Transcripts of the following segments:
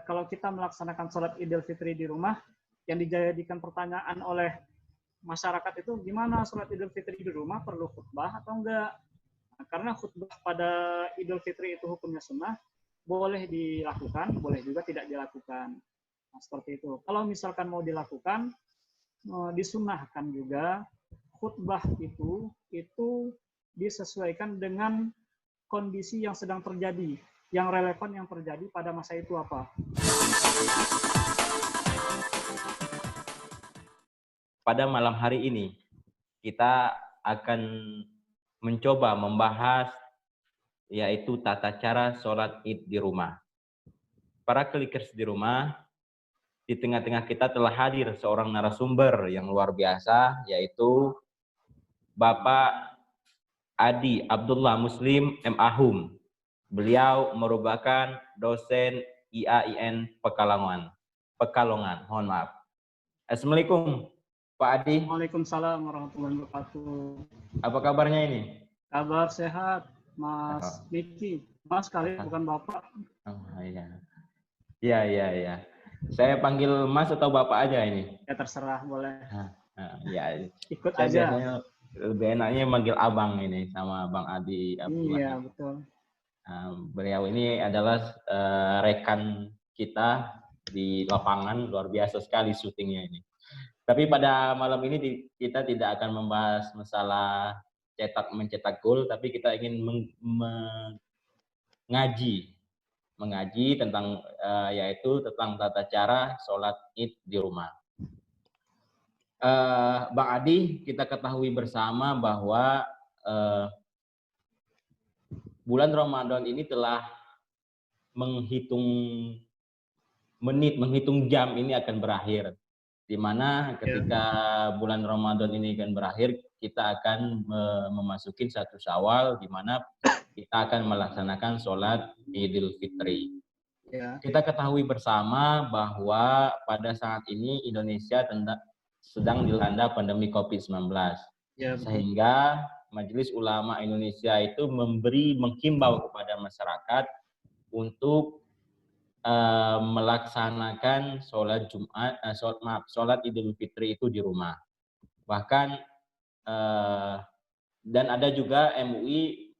kalau kita melaksanakan sholat Idul Fitri di rumah, yang dijadikan pertanyaan oleh masyarakat itu gimana sholat Idul Fitri di rumah, perlu khutbah atau enggak? Nah, karena khutbah pada Idul Fitri itu hukumnya sunnah, boleh dilakukan, boleh juga tidak dilakukan. Nah, seperti itu. Kalau misalkan mau dilakukan, disunnahkan juga khutbah itu disesuaikan dengan kondisi yang sedang terjadi, yang relevan yang terjadi pada masa itu apa. Pada malam hari ini, kita akan mencoba membahas yaitu tata cara sholat Id di rumah. Para klikers di rumah, di tengah-tengah kita telah hadir seorang narasumber yang luar biasa, yaitu Bapak Adi Abdullah Muslim M. Ahum. Beliau merupakan dosen IAIN Pekalongan. Mohon maaf. Assalamualaikum Pak Adi. Waalaikumsalam warahmatullahi wabarakatuh. Apa kabarnya ini? Kabar sehat, Mas Miki. Mas kali bukan Bapak. Oh iya. Iya. Saya panggil Mas atau Bapak aja ini? Ya terserah, boleh. Ya. Ikut saya aja. Biasanya lebih enaknya manggil Abang ini sama Bang Adi Abdullah. Iya, betul. Beliau ini adalah rekan kita di lapangan, luar biasa sekali syutingnya ini. Tapi pada malam ini kita tidak akan membahas masalah mencetak gol, tapi kita ingin mengaji tentang yaitu tentang tata cara sholat Id di rumah. Bang Adi, kita ketahui bersama bahwa bulan Ramadan ini telah menghitung menit, menghitung jam ini akan berakhir. Di mana ketika bulan Ramadan ini akan berakhir, kita akan memasuki 1 Syawal, di mana kita akan melaksanakan sholat Idul Fitri. Kita ketahui bersama bahwa pada saat ini Indonesia sedang dilanda pandemi COVID-19. Sehingga Majelis Ulama Indonesia itu menghimbau kepada masyarakat untuk melaksanakan sholat Idul Fitri itu di rumah. Bahkan dan ada juga MUI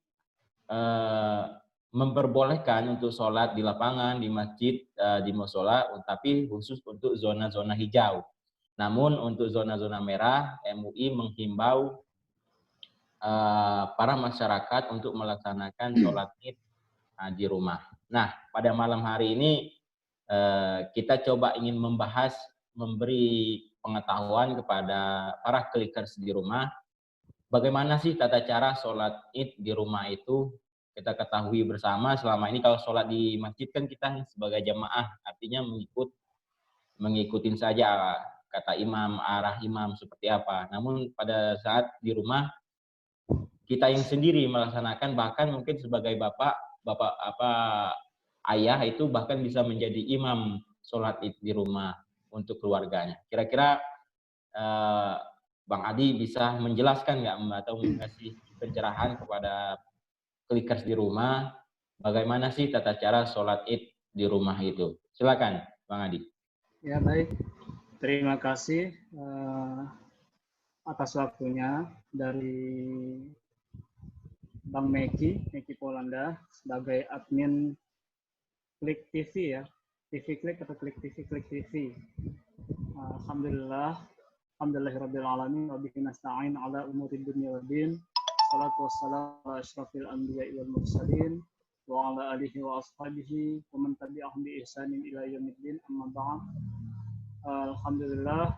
memperbolehkan untuk sholat di lapangan, di masjid, di musola, tapi khusus untuk zona-zona hijau. Namun untuk zona-zona merah, MUI menghimbau para masyarakat untuk melaksanakan sholat Id di rumah. Nah, pada malam hari ini kita coba ingin memberi pengetahuan kepada para klikers di rumah, bagaimana sih tata cara sholat Id di rumah itu. Kita ketahui bersama selama ini kalau sholat di masjid kan kita sebagai jamaah, artinya mengikutin saja kata imam, arah imam seperti apa. Namun pada saat di rumah, kita yang sendiri melaksanakan, bahkan mungkin sebagai bapak ayah itu bahkan bisa menjadi imam sholat Id di rumah untuk keluarganya. Kira-kira Bang Adi bisa menjelaskan nggak atau mengasih pencerahan kepada klikers di rumah, bagaimana sih tata cara sholat Id di rumah itu? Silakan Bang Adi. Ya baik, terima kasih atas waktunya dari Bang Meki Polanda sebagai admin Klik TV ya, TV Klik atau Klik TV. Alhamdulillahirabbil alamin wa bihi nasta'in ala umuri dunya waddin. Shalatu wassalamu ala asyrafil anbiya'i wal mursalin wa ala alihi wa ashabihi wa man tabi'ahum bi ihsanin ila yaumiddin. Amma ba'd. Alhamdulillah,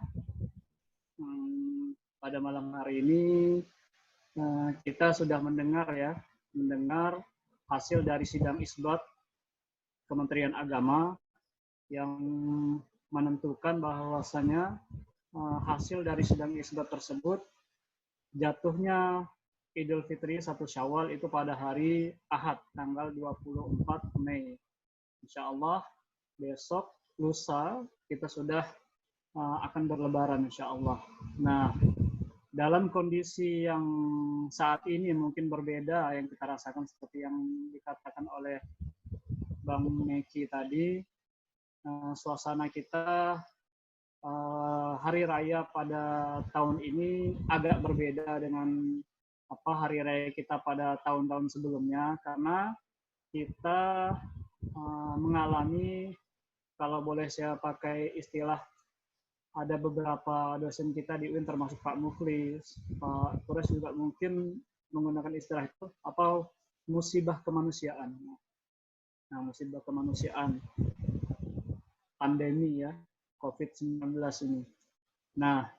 pada malam hari ini kita sudah mendengar hasil dari sidang isbat Kementerian Agama yang menentukan bahwasanya hasil dari sidang isbat tersebut jatuhnya Idul Fitri 1 Syawal itu pada hari Ahad tanggal 24 Mei. Insya Allah besok lusa kita sudah akan berlebaran insya Allah. Nah, dalam kondisi yang saat ini mungkin berbeda yang kita rasakan seperti yang dikatakan oleh Bang Meki tadi, suasana kita hari raya pada tahun ini agak berbeda dengan hari raya kita pada tahun-tahun sebelumnya, karena kita mengalami, kalau boleh saya pakai istilah, ada beberapa dosen kita di UIN termasuk Pak Mukhlis, Pak Kures juga mungkin menggunakan istilah itu, musibah kemanusiaan. Nah, musibah kemanusiaan, pandemi ya, COVID-19 ini. Nah,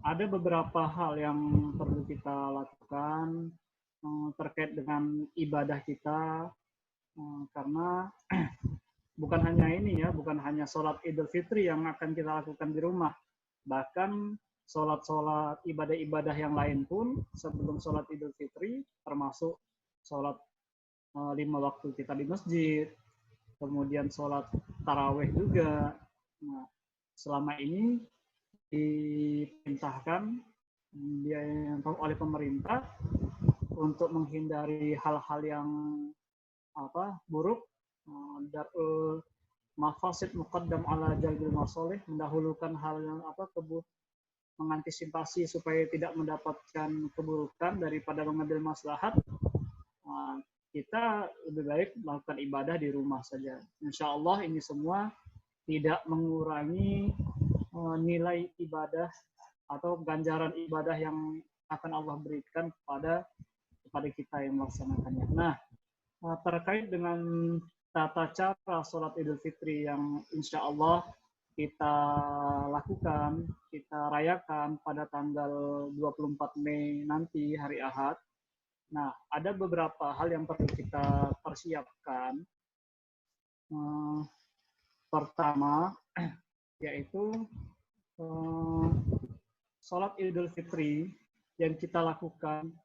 ada beberapa hal yang perlu kita lakukan terkait dengan ibadah kita, karena bukan hanya ini ya, bukan hanya sholat Idul Fitri yang akan kita lakukan di rumah, bahkan sholat-sholat ibadah-ibadah yang lain pun sebelum sholat Idul Fitri, termasuk sholat 5 waktu kita di masjid, kemudian sholat taraweh juga. Nah, selama ini diperintahkan oleh pemerintah untuk menghindari hal-hal yang buruk, darul mafasid muqaddam ala jalbil masolih, mendahulukan hal yang mengantisipasi supaya tidak mendapatkan keburukan daripada mengambil maslahat. Kita lebih baik melakukan ibadah di rumah saja. Insya Allah ini semua tidak mengurangi nilai ibadah atau ganjaran ibadah yang akan Allah berikan kepada kita yang melaksanakannya. Nah, terkait dengan tata cara sholat Idul Fitri yang insya Allah kita lakukan, kita rayakan pada tanggal 24 Mei nanti, hari Ahad. Nah, ada beberapa hal yang perlu kita persiapkan. Pertama, yaitu sholat Idul Fitri yang kita lakukan.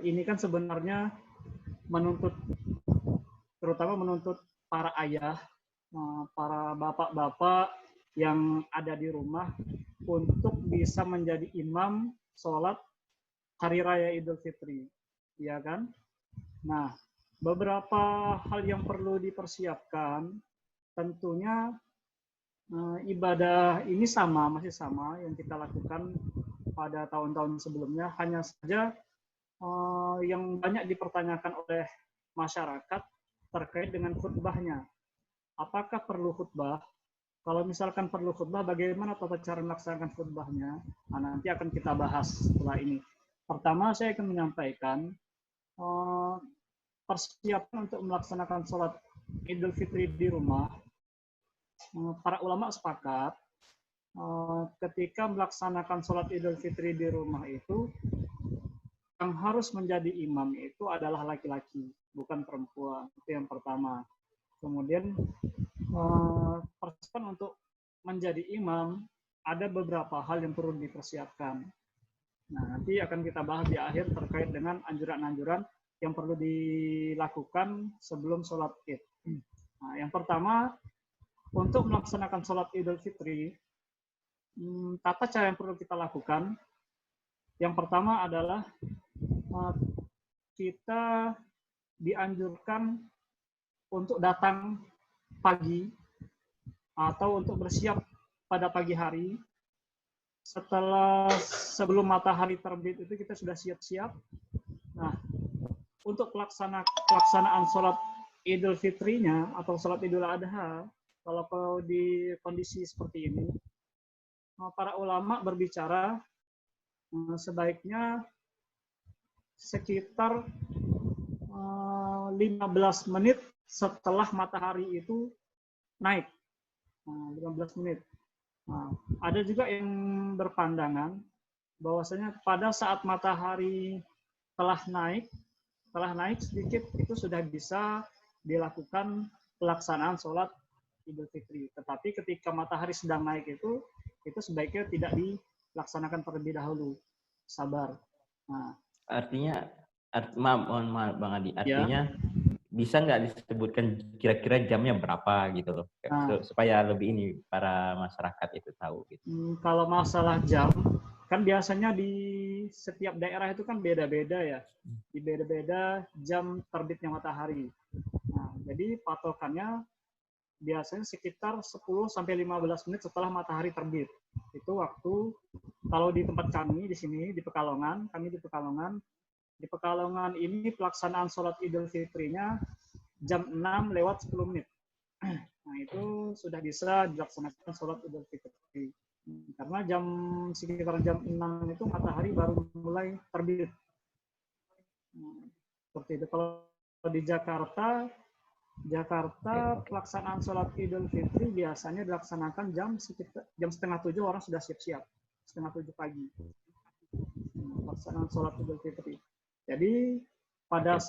Ini kan sebenarnya terutama menuntut para ayah, para bapak-bapak yang ada di rumah untuk bisa menjadi imam sholat hari raya Idul Fitri, ya kan? Nah, beberapa hal yang perlu dipersiapkan, tentunya ibadah ini masih sama yang kita lakukan pada tahun-tahun sebelumnya, hanya saja yang banyak dipertanyakan oleh masyarakat terkait dengan khutbahnya. Apakah perlu khutbah? Kalau misalkan perlu khutbah, bagaimana tata cara melaksanakan khutbahnya? Nah, nanti akan kita bahas setelah ini. Pertama, saya akan menyampaikan persiapan untuk melaksanakan sholat Idul Fitri di rumah. Para ulama sepakat ketika melaksanakan sholat Idul Fitri di rumah itu, yang harus menjadi imam itu adalah laki-laki, bukan perempuan. Itu yang pertama. Kemudian persiapan untuk menjadi imam, ada beberapa hal yang perlu dipersiapkan. Nah, nanti akan kita bahas di akhir terkait dengan anjuran-anjuran yang perlu dilakukan sebelum sholat Id. Nah, yang pertama, untuk melaksanakan sholat Idul Fitri, tata cara yang perlu kita lakukan, yang pertama adalah kita dianjurkan untuk datang pagi atau untuk bersiap pada pagi hari. Sebelum matahari terbit itu kita sudah siap-siap. Nah, untuk pelaksanaan sholat Idul Fitrinya atau sholat Idul Adha, kalau di kondisi seperti ini, para ulama berbicara sebaiknya sekitar 15 menit setelah matahari itu naik. 15 menit. Nah, ada juga yang berpandangan bahwasanya pada saat matahari telah naik sedikit, itu sudah bisa dilakukan pelaksanaan sholat Idul Fitri. Tetapi ketika matahari sedang naik itu sebaiknya tidak dilaksanakan terlebih dahulu. Sabar. Nah, artinya, mohon maaf Bang Adi, artinya ya, bisa nggak disebutkan kira-kira jamnya berapa gitu loh, supaya lebih ini para masyarakat itu tahu gitu. Kalau masalah jam, kan biasanya di setiap daerah itu kan beda-beda ya, di beda-beda jam terbitnya matahari. Nah, jadi patokannya biasanya sekitar 10-15 menit setelah matahari terbit. Itu waktu, kalau di tempat kami di sini, di Pekalongan, di Pekalongan ini pelaksanaan sholat Idul Fitrinya jam 6 lewat 10 menit. Nah, itu sudah bisa dilaksanakan sholat Idul Fitri. Karena sekitar jam 6 itu matahari baru mulai terbit. Seperti itu. Kalau di Jakarta pelaksanaan sholat Idul Fitri biasanya dilaksanakan jam setengah 7 orang sudah siap-siap. Setengah 7 pagi. Pelaksanaan sholat Idul Fitri. Jadi pada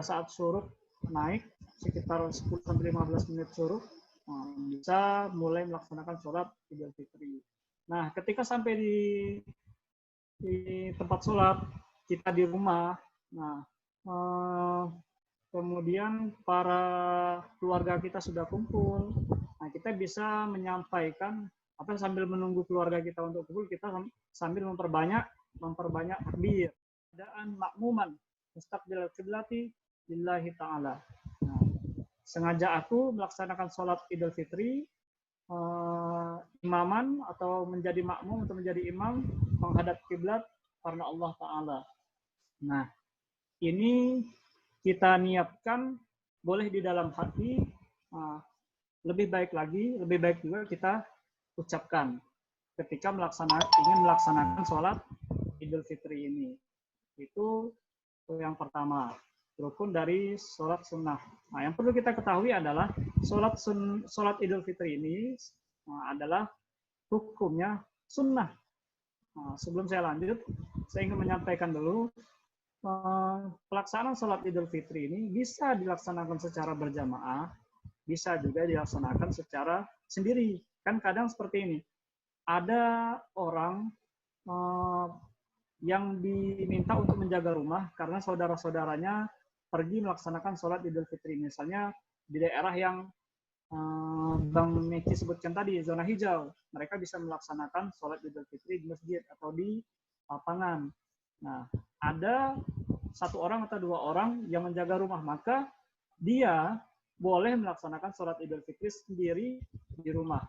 saat suruk naik sekitar 10-15 menit suruk, bisa mulai melaksanakan sholat Idul Fitri. Nah, ketika sampai di tempat sholat, kita di rumah, nah kemudian para keluarga kita sudah kumpul, nah kita bisa menyampaikan sambil menunggu keluarga kita untuk kumpul, kita sambil memperbanyak takbir, keadaan makmuman mustaqbil qiblati lillahi ta'ala. Nah, sengaja aku melaksanakan sholat Idul Fitri imaman atau menjadi makmum atau menjadi imam menghadap kiblat karena Allah Ta'ala. Nah, ini kita niatkan boleh di dalam hati, lebih baik juga kita ucapkan ketika ingin melaksanakan sholat Idul Fitri ini. Itu yang pertama, rukun dari sholat sunnah. Nah, yang perlu kita ketahui adalah sholat Idul Fitri ini adalah hukumnya sunnah. Nah, sebelum saya lanjut, saya ingin menyampaikan dulu, pelaksanaan sholat Idul Fitri ini bisa dilaksanakan secara berjamaah, bisa juga dilaksanakan secara sendiri. Kan kadang seperti ini, ada orang yang diminta untuk menjaga rumah karena saudara-saudaranya pergi melaksanakan sholat Idul Fitri. Misalnya di daerah yang Bang Meki sebutkan tadi, zona hijau, mereka bisa melaksanakan sholat Idul Fitri di masjid atau di lapangan. Nah, ada satu orang atau dua orang yang menjaga rumah, maka dia boleh melaksanakan sholat Idul Fitri sendiri di rumah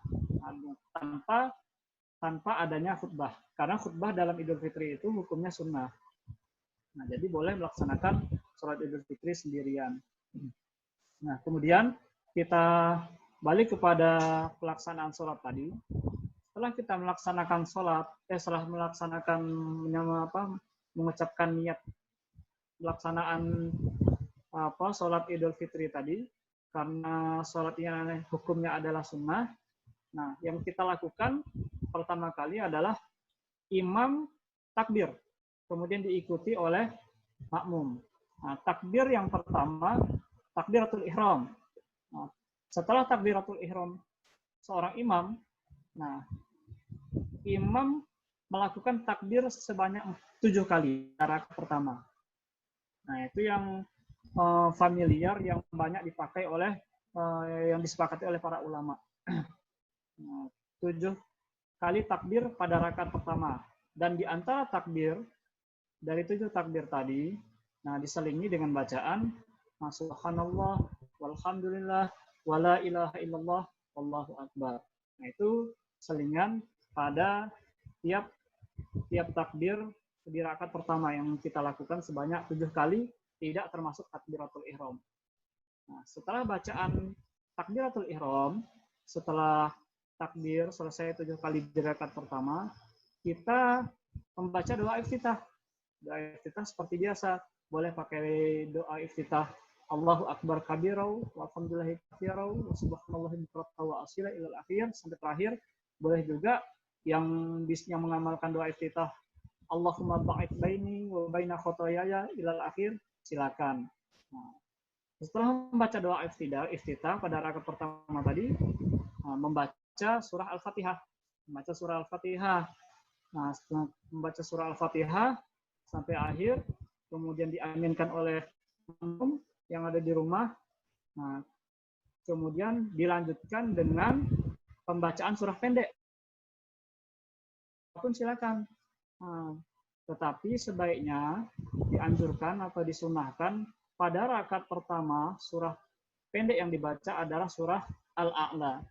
tanpa adanya khutbah. Karena khutbah dalam Idul Fitri itu hukumnya sunnah. Nah, jadi boleh melaksanakan sholat Idul Fitri sendirian. Nah, kemudian kita balik kepada pelaksanaan sholat tadi. Setelah kita melaksanakan sholat, setelah melaksanakan mengucapkan niat pelaksanaan sholat Idul Fitri tadi, karena sholat ini hukumnya adalah sunnah. Nah, yang kita lakukan pertama kali adalah imam takbir, kemudian diikuti oleh makmum. Nah, takbir yang pertama, takbiratul ihram. Nah, setelah takbiratul ihram seorang imam, nah, imam melakukan takbir sebanyak 7 kali rakaat pertama. Nah, itu yang familiar, yang banyak dipakai yang disepakati oleh para ulama. 7 kali takbir pada rakaat pertama. Dan di antara takbir, dari 7 takbir tadi, nah diselingi dengan bacaan subhanallah, walhamdulillah, wala ilaha illallah, wallahu akbar. Nah, itu selingan pada tiap takbir di rakaat pertama yang kita lakukan sebanyak 7 kali, tidak termasuk takbiratul ihram. Nah, setelah bacaan takbiratul ihram, setelah takbir selesai 7 kali di rakaat pertama, kita membaca doa iftitah. Doa iftitah seperti biasa, boleh pakai doa iftitah Allahu akbar kabirau, walhamdulillahi katsirau, wa subhanallahi bukratan wa asila ilal akhir sampai terakhir. Boleh juga yang mengamalkan doa iftitah Allahumma ba'id baini wa baina khotoyaya ilal akhir, silakan. Nah, setelah membaca doa iftitah pada rakaat pertama tadi, membaca surah Al-Fatihah. Nah, setelah membaca surah Al-Fatihah sampai akhir, kemudian diaminkan oleh makmum yang ada di rumah. Nah, kemudian dilanjutkan dengan pembacaan surah pendek. Apapun silakan. Nah, tetapi sebaiknya dianjurkan atau disunahkan pada rakaat pertama surah pendek yang dibaca adalah surah Al-A'la.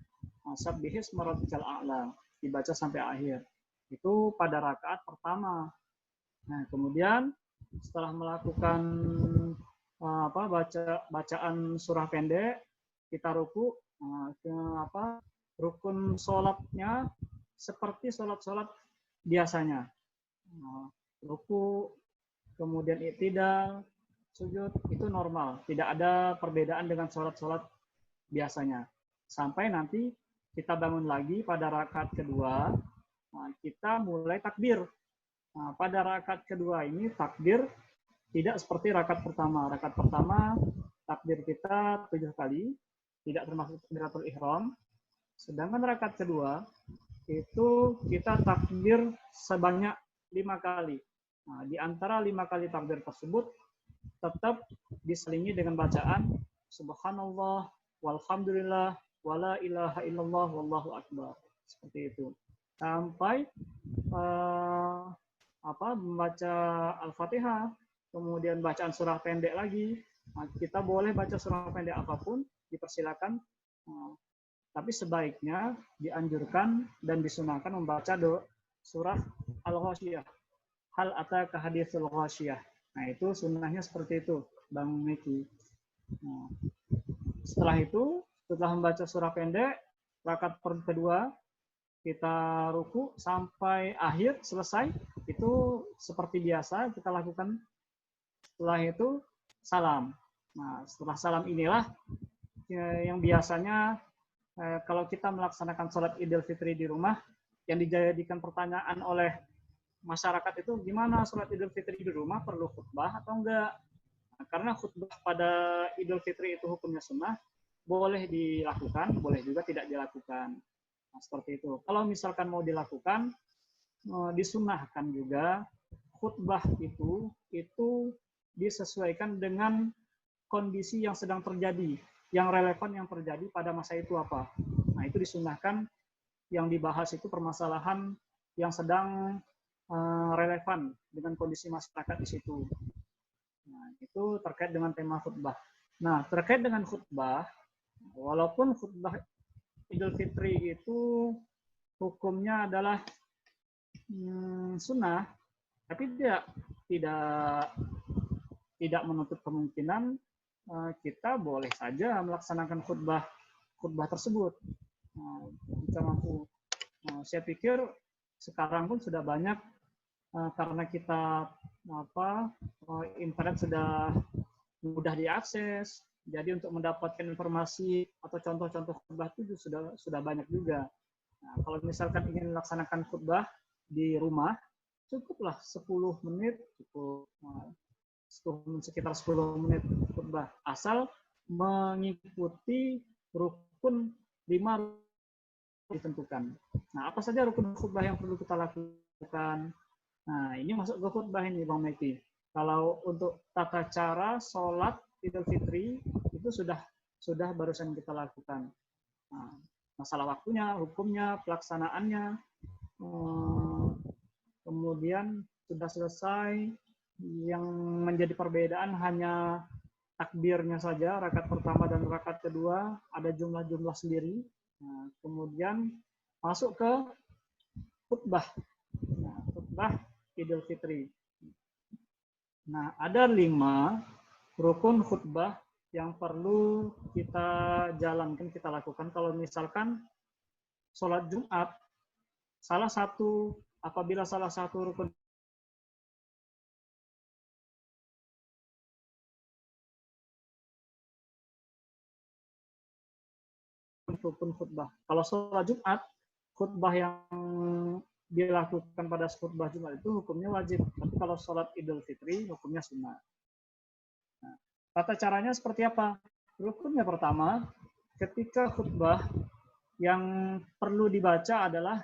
Sabbihis marabbikal a'la, dibaca sampai akhir. Itu pada rakaat pertama. Nah, kemudian setelah melakukan bacaan surah pendek, kita ruku. Rukun sholatnya seperti sholat-sholat biasanya. Ruku, kemudian i'tidal, sujud, itu normal. Tidak ada perbedaan dengan sholat-sholat biasanya. Sampai nanti kita bangun lagi pada rakaat kedua, kita mulai takbir. Pada rakaat kedua ini takbir tidak seperti rakaat pertama. Rakaat pertama takbir kita 7 kali, tidak termasuk takbiratul ihram. Sedangkan rakaat kedua itu kita takbir sebanyak 5 kali. Di antara 5 kali takbir tersebut tetap diselingi dengan bacaan subhanallah walhamdulillah wala ilaha illallah wallahu akbar. Seperti itu. Sampai membaca Al-Fatihah, kemudian bacaan surah pendek lagi. Kita boleh baca surah pendek apapun, dipersilakan. Tapi sebaiknya dianjurkan dan disunahkan membaca surah Al-Ghasyiyah. Hal ataka haditsul ghasyiyah. Nah, itu sunnahnya seperti itu, Bang Meki. Setelah itu, setelah membaca surah pendek, rakaat kedua, kita ruku sampai akhir, selesai. Itu seperti biasa kita lakukan. Setelah itu, salam. Nah, setelah salam inilah yang biasanya kalau kita melaksanakan sholat Idul Fitri di rumah, yang dijadikan pertanyaan oleh masyarakat itu, gimana sholat Idul Fitri di rumah, perlu khutbah atau enggak? Nah, karena khutbah pada Idul Fitri itu hukumnya sunnah, boleh dilakukan, boleh juga tidak dilakukan. Nah, seperti itu. Kalau misalkan mau dilakukan, disunnahkan juga khutbah itu disesuaikan dengan kondisi yang sedang terjadi, yang relevan yang terjadi pada masa itu apa. Nah, itu disunnahkan, yang dibahas itu permasalahan yang sedang relevan dengan kondisi masyarakat di situ. Nah, itu terkait dengan tema khutbah. Nah, terkait dengan khutbah, walaupun khutbah Idul Fitri itu hukumnya adalah sunnah, tapi tidak menutup kemungkinan kita boleh saja melaksanakan khutbah tersebut. Jika mampu. Saya pikir sekarang pun sudah banyak karena kita internet sudah mudah diakses. Jadi untuk mendapatkan informasi atau contoh-contoh khutbah itu sudah banyak juga. Nah, kalau misalkan ingin melaksanakan khutbah di rumah, cukuplah 10 menit, sekitar 10 menit khutbah. Asal mengikuti rukun 5 ditentukan. Nah, apa saja rukun khutbah yang perlu kita lakukan? Nah, ini masuk ke khutbah ini, Bang Meki. Kalau untuk tata cara sholat Idul Fitri itu sudah barusan kita lakukan. Nah, masalah waktunya, hukumnya, pelaksanaannya, kemudian sudah selesai. Yang menjadi perbedaan hanya takbirnya saja, rakaat pertama dan rakaat kedua ada jumlah-jumlah sendiri. Nah, kemudian masuk ke khutbah. Nah, khutbah Idul Fitri. Nah, ada 5 rukun khutbah yang perlu kita jalankan, kita lakukan. Kalau misalkan sholat Jumat, apabila salah satu rukun khutbah. Kalau sholat Jumat, khutbah yang dilakukan pada khutbah Jumat itu hukumnya wajib. Tapi kalau sholat Idul Fitri, hukumnya sunnah. Nah, tata caranya seperti apa? Rukunnya pertama, ketika khutbah yang perlu dibaca adalah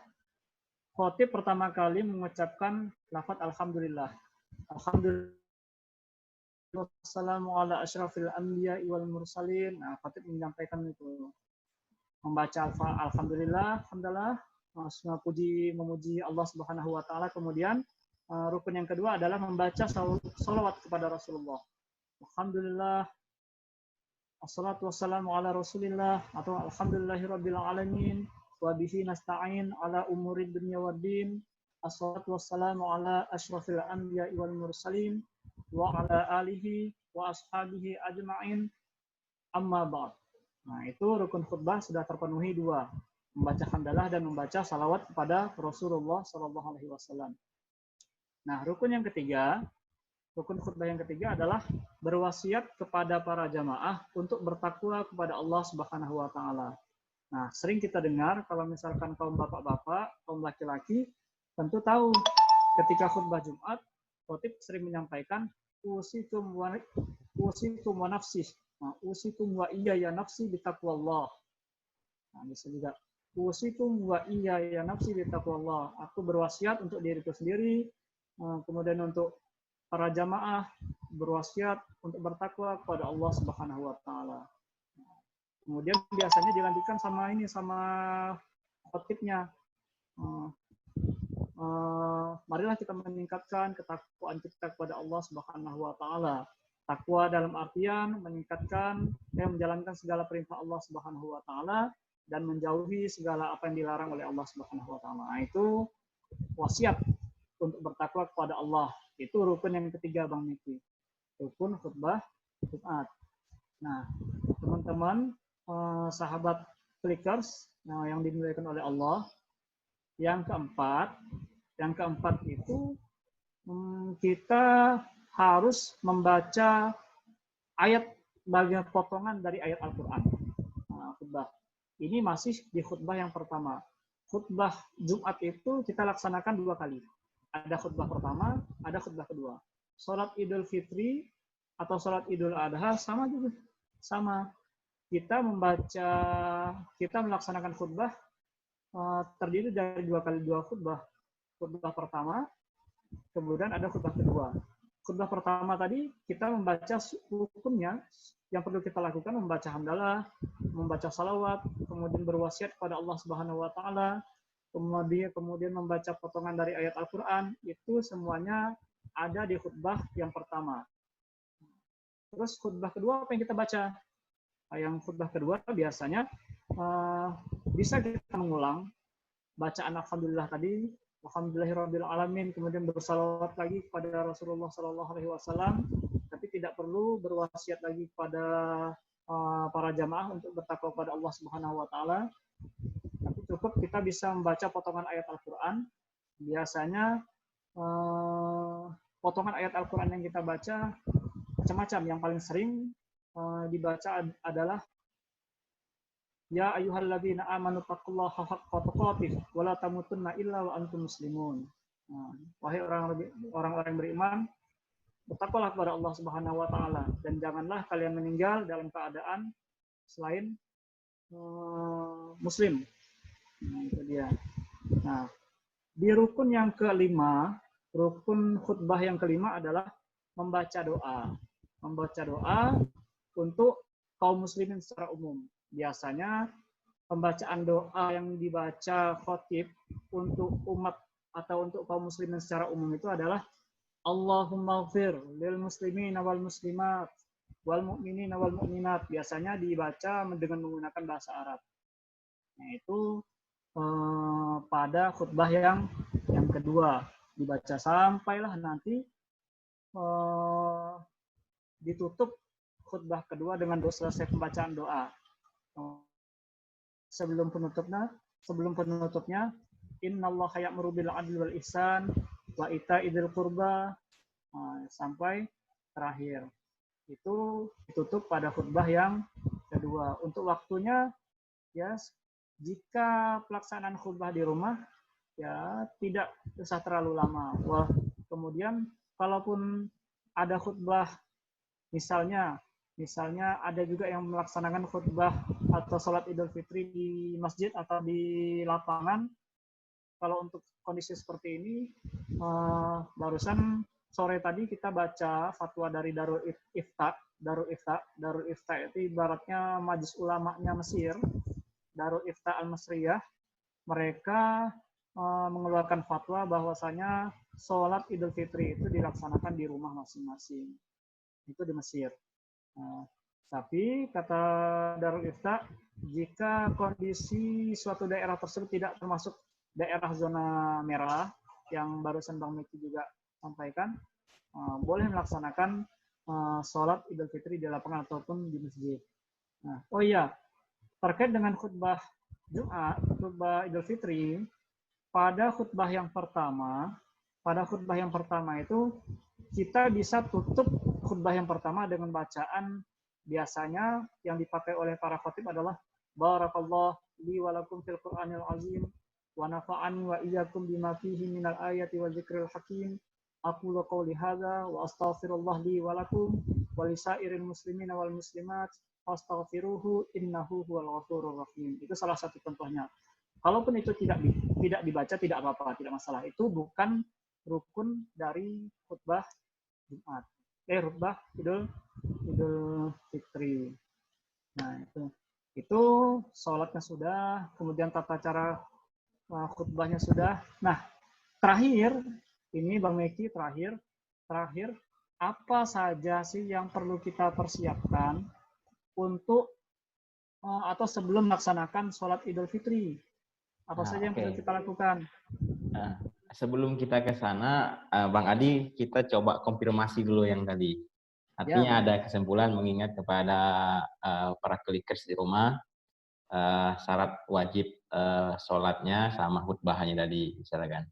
khatib pertama kali mengucapkan lafaz alhamdulillah. Alhamdulillah. Wassalamu ala asyrafil anbiya wal mursalin. Nah, khatib menyampaikan itu. Membaca alhamdulillah, memuji Allah Subhanahu wa taala. Kemudian rukun yang kedua adalah membaca shalawat kepada Rasulullah. Alhamdulillah Assalatu wassalamu ala Rasulillah atau alhamdulillahirabbil alamin wa bihi nasta'in ala umurid dunya waddin. Assalatu wassalamu ala asyrafil anbiya'i wal mursalin wa ala alihi wa ashabihi ajma'in. Amma ba'd. Nah, itu rukun khutbah sudah terpenuhi dua, membaca hamdalah dan membaca salawat kepada Rasulullah Shallallahu Alaihi Wasallam. Nah, rukun khutbah yang ketiga adalah berwasiat kepada para jamaah untuk bertakwa kepada Allah Subhanahu wa taala. Nah, sering kita dengar kalau misalkan kaum bapak-bapak, kaum laki-laki tentu tahu ketika khutbah Jumat, khatib sering menyampaikan usikum wa nafsi. Nah, usikum wa iya ya nafsi bitaqwallah. Nah, bisa juga usikum wa iya ya nafsi bitaqwallah. Aku berwasiat untuk diriku sendiri, kemudian untuk para jamaah berwasiat untuk bertakwa kepada Allah Subhanahu wa taala. Kemudian biasanya dilanjutkan sama khatibnya. Marilah kita meningkatkan ketakwaan kita kepada Allah Subhanahu wa taala. Takwa dalam artian meningkatkan dan menjalankan segala perintah Allah Subhanahu wa taala dan menjauhi segala apa yang dilarang oleh Allah Subhanahu wa taala. Nah, itu wasiat untuk bertakwa kepada Allah. Itu rukun yang ketiga, Bang Niki. Rukun khutbah Jumat. Nah, teman-teman, sahabat Clickers yang dimuliakan oleh Allah, yang keempat itu kita harus membaca ayat bagian potongan dari ayat Al-Quran. Nah, khutbah. Ini masih di khutbah yang pertama. Khutbah Jumat itu kita laksanakan 2 kali. Ada khutbah pertama, ada khutbah kedua. Sholat Idul Fitri atau sholat Idul Adha sama juga. Sama. Kita melaksanakan khutbah terdiri dari 2 khutbah. Khutbah pertama, kemudian ada khutbah kedua. Khutbah pertama tadi kita membaca hukumnya, yang perlu kita lakukan membaca hamdalah, membaca salawat, kemudian berwasiat kepada Allah Subhanahu wa taala, kemudian membaca potongan dari ayat Al-Quran, itu semuanya ada di khutbah yang pertama. Terus khutbah kedua apa yang kita baca? Yang khutbah kedua biasanya bisa kita mengulang bacaan alhamdulillah tadi, alhamdulillahirabbil alamin, kemudian bersalawat lagi kepada Rasulullah Shallallahu Alaihi Wasallam, tapi tidak perlu berwasiat lagi kepada para jamaah untuk bertakwa kepada Allah Subhanahu Wa Taala. Tapi cukup kita bisa membaca potongan ayat Al-Quran. Biasanya potongan ayat Al-Quran yang kita baca macam-macam. Yang paling sering dibaca adalah Ya ayyuhalladzina amanu taqullaha haqqa tuqatih wa la tamutunna illa wa antum muslimun. Wahai orang-orang yang beriman, bertakwalah kepada Allah Subhanahu wa taala dan janganlah kalian meninggal dalam keadaan selain muslim. Nah, itu dia. Nah, di rukun yang kelima, rukun khutbah yang kelima adalah membaca doa. Membaca doa untuk kaum muslimin secara umum. Biasanya pembacaan doa yang dibaca khatib untuk umat atau untuk kaum muslimin secara umum itu adalah Allahumma ighfir lil muslimin wal muslimat wal mu'minin wal mu'minat. Biasanya dibaca dengan menggunakan bahasa Arab. Nah, itu pada khutbah yang kedua dibaca sampailah nanti ditutup khutbah kedua dengan selesai pembacaan doa. Sebelum penutupnya innallaha ya'muru bil 'adli wal ihsan wa ita'idzil qurba sampai terakhir. Itu ditutup pada khutbah yang kedua. Untuk waktunya ya, jika pelaksanaan khutbah di rumah ya tidak usah terlalu lama. Kemudian kalaupun ada khutbah misalnya ada juga yang melaksanakan khutbah atau sholat Idul Fitri di masjid atau di lapangan. Kalau untuk kondisi seperti ini, barusan sore tadi kita baca fatwa dari Darul Ifta. Darul Ifta itu ibaratnya majelis ulamanya Mesir. Darul Ifta Al-Masriyah. Mereka mengeluarkan fatwa bahwasanya sholat Idul Fitri itu dilaksanakan di rumah masing-masing. Itu di Mesir. Tapi kata Darul Ifta, jika kondisi suatu daerah tersebut tidak termasuk daerah zona merah yang barusan Bang Miki juga sampaikan, boleh melaksanakan sholat Idul Fitri di lapangan ataupun di masjid. Nah, oh iya, terkait dengan khutbah Jumat, khutbah Idul Fitri, pada khutbah yang pertama itu kita bisa tutup khutbah yang pertama dengan bacaan biasanya yang dipakai oleh para khatib adalah barakallah li wa lakum fil Qur'anil azim wa nafa'ani wa iyyakum bima fihi minal ayati wa dzikril hakim. Aqulu qouli hadza wa astaghfirullah li wa lakum wa lisairil muslimin wal muslimat fastaghfiruhu innahu huwal ghafurur rahim. Itu salah satu contohnya. Kalaupun itu tidak dibaca tidak apa-apa, tidak masalah. Itu bukan rukun dari khutbah Jumat. Khutbah Idul Fitri. Nah, itu sholatnya sudah, kemudian tata cara khutbahnya sudah. Nah, terakhir ini Bang Meki terakhir apa saja sih yang perlu kita persiapkan untuk atau sebelum melaksanakan sholat Idul Fitri? Apa saja yang perlu kita lakukan? Nah, sebelum kita ke sana, Bang Adi, kita coba konfirmasi dulu yang tadi. Artinya ada kesimpulan mengingat kepada para klikers di rumah, syarat wajib sholatnya sama khutbahnya tadi, silakan.